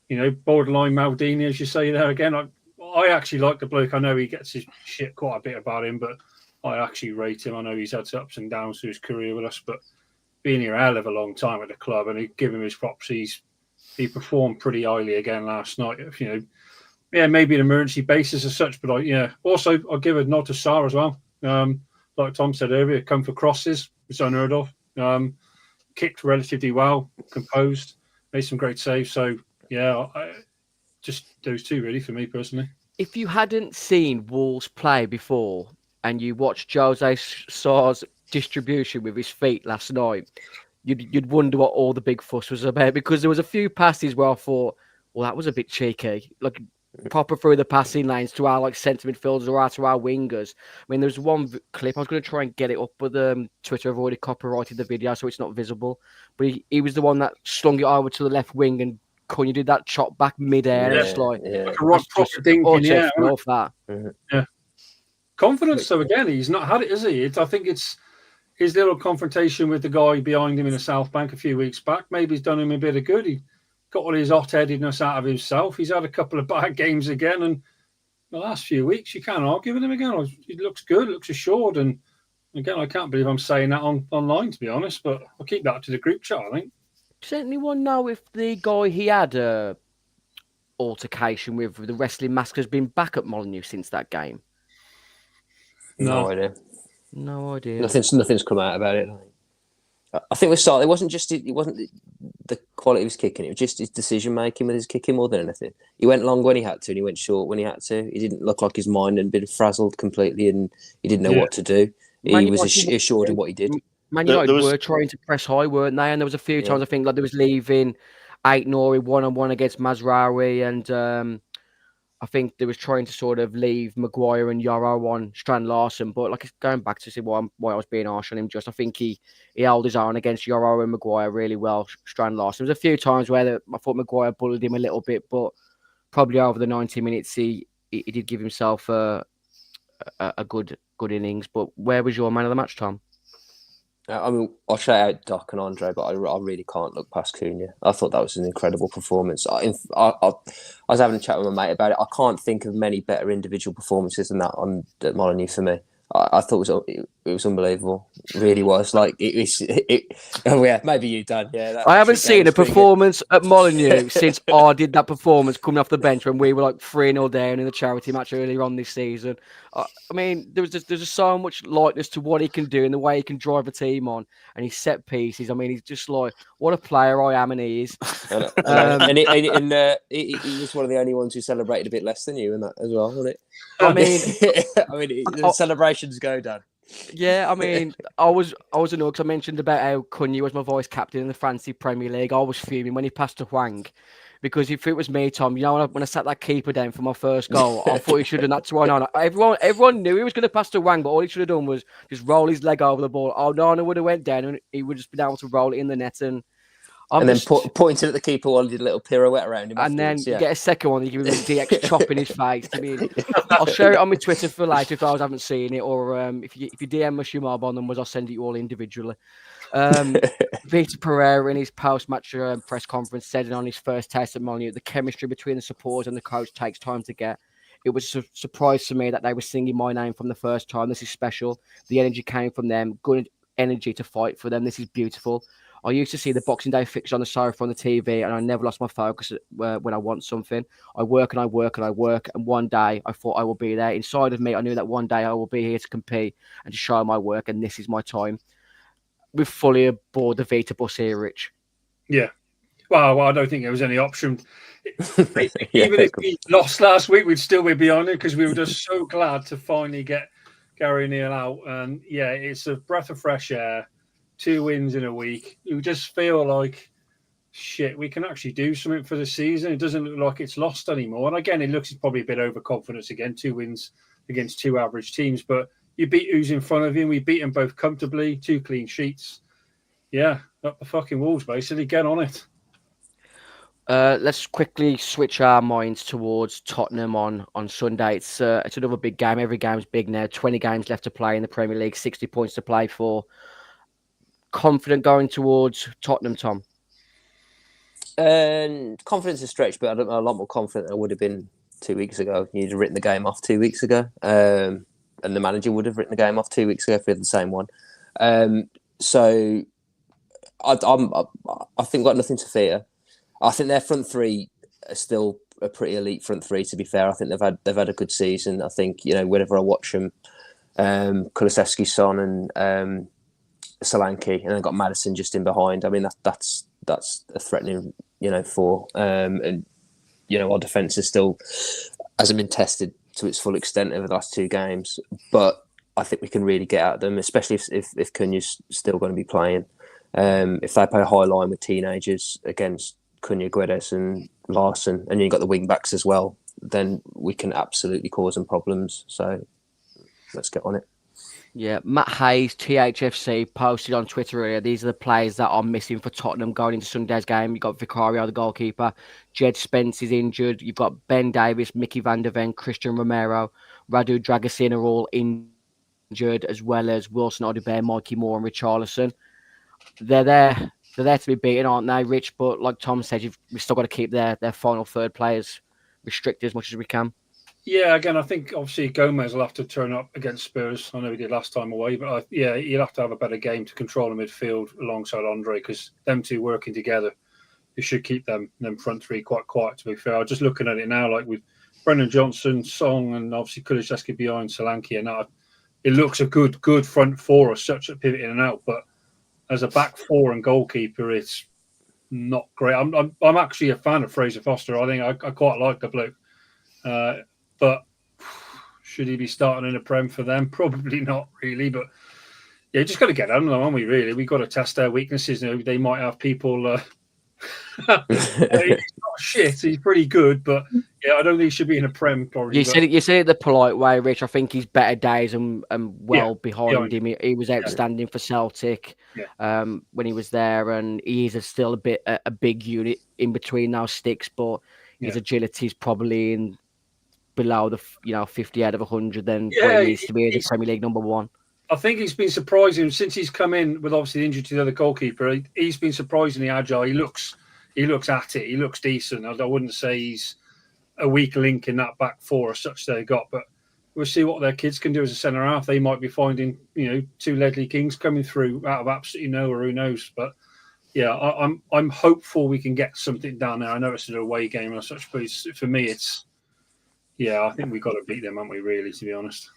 Borderline Maldini, as you say there again. I actually like the bloke. I know he gets his shit quite a bit about him, but I actually rate him. I know he's had ups and downs through his career with us, but being here a hell of a long time at the club, and he give him his props. He performed pretty highly again last night. Maybe an emergency basis as such, but also I'll give a nod to Sarr as well. Like Tom said earlier, come for crosses, it's unheard of. Kicked relatively well, composed, made some great saves. So just those two really for me personally. If you hadn't seen Wolves play before, and you watch Jose Sar's distribution with his feet last night, you'd wonder what all the big fuss was about, because there was a few passes where I thought, well, that was a bit cheeky. Like, proper through the passing lanes to our centre midfielders or to our wingers. I mean, there's one clip, I was going to try and get it up, but Twitter have already copyrighted the video, so it's not visible. But he was the one that slung it over to the left wing, and Cunha did that chop back mid-air. Yeah, it's like, proper dink in the air. Love that. Yeah. Confidence, so again, he's not had it, has he? I think it's his little confrontation with the guy behind him in the South Bank a few weeks back. Maybe he's done him a bit of good. He got all his hot-headedness out of himself. He's had a couple of bad games again, and the last few weeks, you can't argue with him again. He looks good, looks assured, and again, I can't believe I'm saying that online, to be honest, but I'll keep that to the group chat, I think. Does anyone know if the guy he had a altercation with the wrestling mask has been back at Molineux since that game? No idea. No idea. Nothing's come out about it. I think with Sal, it wasn't the quality of his kicking; it was just his decision making with his kicking more than anything. He went long when he had to, and he went short when he had to. He didn't look like his mind had been frazzled completely, and he didn't know what to do. He was assured in what he did. Man United were trying to press high, weren't they? And there was a few times I think like there was leaving Ait-Nouri 1-on-1 against Mazraoui, and I think they was trying to sort of leave Maguire and Yoro on Strand Larsen, but like going back to see why I was being harsh on him, I think he held his own against Yoro and Maguire really well. Strand Larsen. There was a few times where I thought Maguire bullied him a little bit, but probably over the 90 minutes he did give himself a good innings. But where was your man of the match, Tom? I mean, I'll shout out Doc and Andre, but I really can't look past Cunha. I thought that was an incredible performance. I was having a chat with my mate about it. I can't think of many better individual performances than that at Molineux for me. I thought it was unbelievable. It really was. Like oh yeah, maybe you done. Yeah, I haven't seen a performance at Molineux since I did that performance coming off the bench when we were like 3-0 down in the charity match earlier on this season. I mean, there's just so much likeness to what he can do and the way he can drive a team on, and his set pieces. I mean, he's just like, what a player I am, and he is. And he was one of the only ones who celebrated a bit less than you in that as well, wasn't it? I mean, the celebrations go, Dan. Yeah, I mean, I was annoyed because I mentioned about how Cunha was my vice captain in the Fantasy Premier League. I was fuming when he passed to Hwang, because if it was me, Tom, you know, when I sat that keeper down for my first goal, I thought he should have done that to Onana. Everyone knew he was going to pass to Hwang, but all he should have done was just roll his leg over the ball. Onana would have went down and he would just been able to roll it in the net and then pointing at the keeper while he did a little pirouette around him. And then you get a second one, you give him a DX chop in his face. I mean, I'll share it on my Twitter for later if I haven't seen it, or if you DM us your mobile numbers, I'll send it you all individually. Vitor Pereira in his post-match press conference said on his first test at Molineux, the chemistry between the supporters and the coach takes time to get. It was a surprise to me that they were singing my name from the first time. This is special. The energy came from them. Good energy to fight for them. This is beautiful. I used to see the Boxing Day fixture on the sofa on the TV, and I never lost my focus when I want something. I work and I work and I work, and one day I thought I will be there. Inside of me, I knew that one day I will be here to compete and to show my work, and this is my time. We're fully aboard the Vita bus here, Rich. Yeah. Well, I don't think there was any option. Even if we lost last week, we'd still be on it because we were just so glad to finally get Gary O'Neill out. And yeah, it's a breath of fresh air. 2 wins in a week. You just feel like, shit, we can actually do something for the season. It doesn't look like it's lost anymore. And again, it looks probably a bit overconfidence again. 2 wins against 2 average teams. But you beat who's in front of you. We beat them both comfortably. 2 clean sheets. Yeah, up the fucking Wolves, basically. Get on it. Let's quickly switch our minds towards Tottenham on Sunday. It's another big game. Every game's big now. 20 games left to play in the Premier League. 60 points to play for. Confident going towards Tottenham, Tom? Confidence is stretched, but I'm a lot more confident than I would have been 2 weeks ago. You'd have written the game off 2 weeks ago, and the manager would have written the game off 2 weeks ago if we had the same one. So I think we've got nothing to fear. I think their front three are still a pretty elite front three. To be fair, I think they've had a good season. I think, you know, whenever I watch them, Kulusevski, Son, and Solanke, and then got Maddison just in behind. I mean, that's a threatening, you know, four. And you know, our defence is still hasn't been tested to its full extent over the last 2 games. But I think we can really get at them, especially if Cunha's still going to be playing. If they play a high line with teenagers against Cunha, Guedes and Larsen, and you've got the wing backs as well, then we can absolutely cause them problems. So let's get on it. Yeah, Matt Hayes, THFC, posted on Twitter earlier. These are the players that are missing for Tottenham going into Sunday's game. You've got Vicario, the goalkeeper. Jed Spence is injured. You've got Ben Davis, Mickey van der Ven, Christian Romero, Radu Dragusin are all injured, as well as Wilson Odubert, Mikey Moore and Richarlison. They're there. They're there to be beaten, aren't they, Rich? But like Tom said, we've still got to keep their final third players restricted as much as we can. Yeah, again, I think obviously Gomez will have to turn up against Spurs. I know he did last time away, but he'll have to have a better game to control the midfield alongside Andre, because them two working together, you should keep them front three quite quiet, to be fair. I'm just looking at it now, like with Brendan Johnson, Song, and obviously Kulusevski behind Solanke, and that, it looks a good front four as such at pivot in and out, but as a back four and goalkeeper, it's not great. I'm actually a fan of Fraser Foster. I think I quite like the bloke. But should he be starting in a Prem for them? Probably not, really. But yeah, just got to get on them, haven't we? Really, we've got to test their weaknesses. You know, they might have people. He's not shit. He's pretty good, but yeah, I don't think he should be in a Prem. Probably. You said it the polite way, Rich. I think he's better days and behind him. He was outstanding for Celtic when he was there, and he is still a big unit in between those sticks. But his agility is probably in below the 50 out of 100 than what he needs to be as a Premier League number one. I think he's been surprising since he's come in with obviously the injury to the other goalkeeper. He's been surprisingly agile. He looks at it. He looks decent. I wouldn't say he's a weak link in that back four as such they got, but we'll see what their kids can do as a centre half. They might be finding two Ledley Kings coming through out of absolutely nowhere. Who knows? But yeah, I'm hopeful we can get something down there. I know it's an away game and such, but for me it's. Yeah, I think we've got to beat them, haven't we, really, to be honest?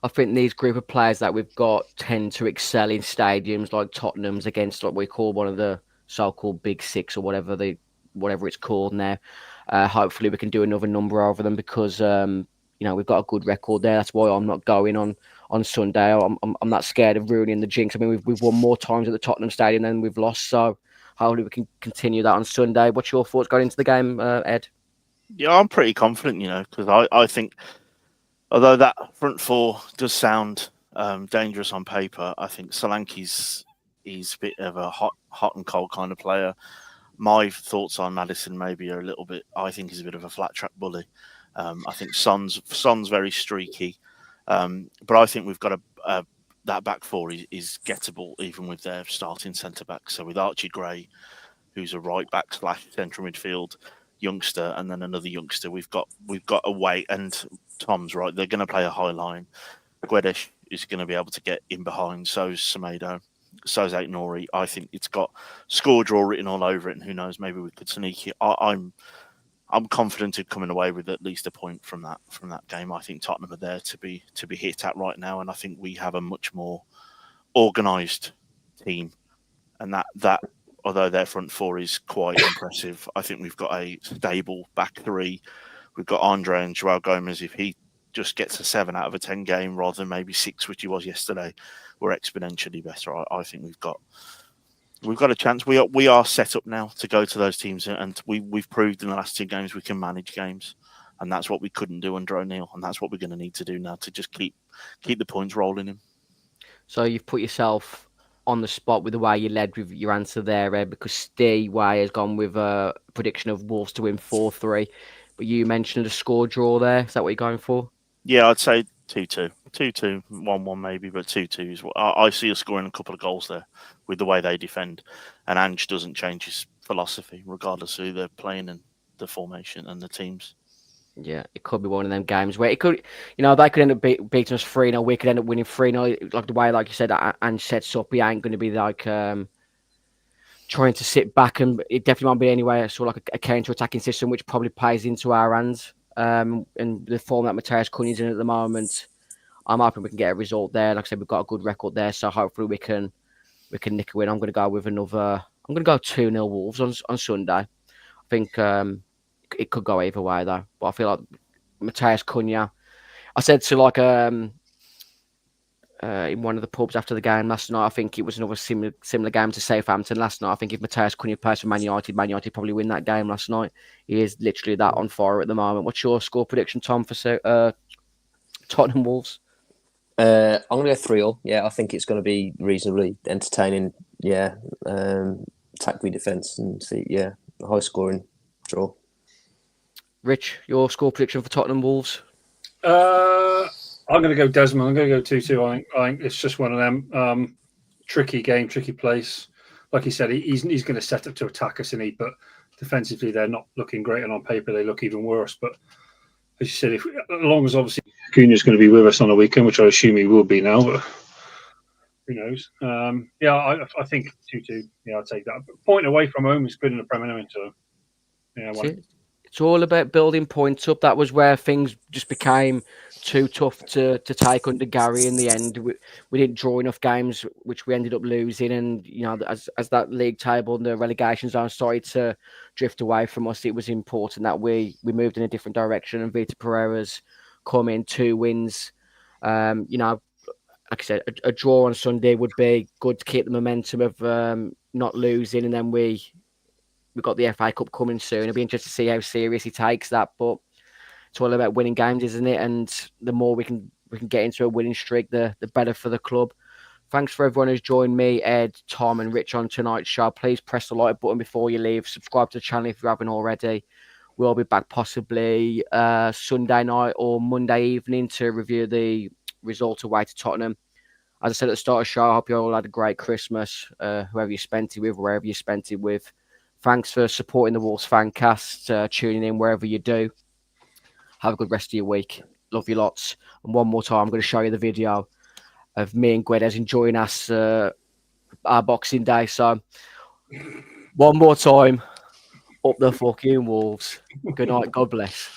I think these group of players that we've got tend to excel in stadiums like Tottenham's against what we call one of the so-called Big Six or whatever it's called now. Hopefully we can do another number over them because, we've got a good record there. That's why I'm not going on Sunday. I'm not scared of ruining the jinx. I mean, we've won more times at the Tottenham Stadium than we've lost, so hopefully we can continue that on Sunday. What's your thoughts going into the game, Ed? Yeah, I'm pretty confident, because I think, although that front four does sound dangerous on paper, I think Solanke's a bit of a hot and cold kind of player. My thoughts on Maddison maybe are a little bit. I think he's a bit of a flat track bully. I think Son's very streaky, but I think we've got that back four is gettable even with their starting centre back. So with Archie Gray, who's a right back / central midfield youngster, and then another youngster, we've got a way. And Tom's right; they're going to play a high line. Guedes is going to be able to get in behind. So's Semedo. So's Aït-Nouri. I think it's got score draw written all over it, and who knows? Maybe we could sneak it. I'm confident of coming away with at least a point from that game. I think Tottenham are there to be hit at right now, and I think we have a much more organised team, and that. Although their front four is quite impressive, I think we've got a stable back three. We've got Andre and Joao Gomez. If he just gets a 7 out of a 10 game rather than maybe 6, which he was yesterday, we're exponentially better. I think we've got a chance. We are set up now to go to those teams, and we've proved in the last 2 games we can manage games, and that's what we couldn't do under O'Neill, and that's what we're going to need to do now to just keep the points rolling in. So you've put yourself on the spot with the way you led with your answer there, Ed, because Steve Way has gone with a prediction of Wolves to win 4-3. But you mentioned a score draw there. Is that what you're going for? Yeah, I'd say 2-2. 2-2, 1-1 maybe, but 2-2 is what I see us scoring a couple of goals there with the way they defend. And Ange doesn't change his philosophy, regardless of who they're playing and the formation and the teams. Yeah, it could be one of them games where it could, they could end up beating us 3-0. We could end up winning 3-0. Like the way, like you said, Ange sets up, he ain't going to be like trying to sit back, and it definitely won't be anyway. Sort of like a counter-attacking system, which probably plays into our hands. And the form that Matheus Cunha is in at the moment, I'm hoping we can get a result there. Like I said, we've got a good record there, so hopefully we can nick a win. I'm going to go with another. I'm going to go 2-0 Wolves on Sunday. I think. It could go either way though, but I feel like Matheus Cunha. I said to in one of the pubs after the game last night. I think it was another similar game to Southampton last night. I think if Matheus Cunha plays for Man United probably win that game last night. He is literally that on fire at the moment. What's your score prediction, Tom, for Tottenham Wolves? I'm going to go 3-3. Yeah, I think it's going to be reasonably entertaining. Yeah, attack v defence and see. Yeah, high scoring draw. Rich, your score prediction for Tottenham Wolves? I'm going to go Desmond. I'm going to go 2-2. I think it's just one of them. Tricky game, tricky place. Like he said, he's going to set up to attack us, but defensively they're not looking great, and on paper they look even worse. But as you said, as long as obviously Cunha's going to be with us on the weekend, which I assume he will be now, but who knows? I think 2-2. Yeah, I'll take that. But point away from home is good in the Premier League, so yeah. It's all about building points up. That was where things just became too tough to take under Gary in the end. We didn't draw enough games, which we ended up losing. And, as that league table and the relegation zone started to drift away from us, it was important that we moved in a different direction. And Vitor Pereira's come in 2 wins. Like I said, a draw on Sunday would be good to keep the momentum of not losing. And then we've got the FA Cup coming soon. It'll be interesting to see how serious he takes that. But it's all about winning games, isn't it? And the more we can get into a winning streak, the better for the club. Thanks for everyone who's joined me, Ed, Tom, and Rich on tonight's show. Please press the like button before you leave. Subscribe to the channel if you haven't already. We'll be back possibly Sunday night or Monday evening to review the result away to Tottenham. As I said at the start of the show, I hope you all had a great Christmas, whoever you spent it with, wherever you spent it with. Thanks for supporting the Wolves Fancast, tuning in wherever you do. Have a good rest of your week. Love you lots. And one more time, I'm going to show you the video of me and Guedes enjoying our Boxing Day. So, one more time, up the fucking Wolves. Good night. God bless.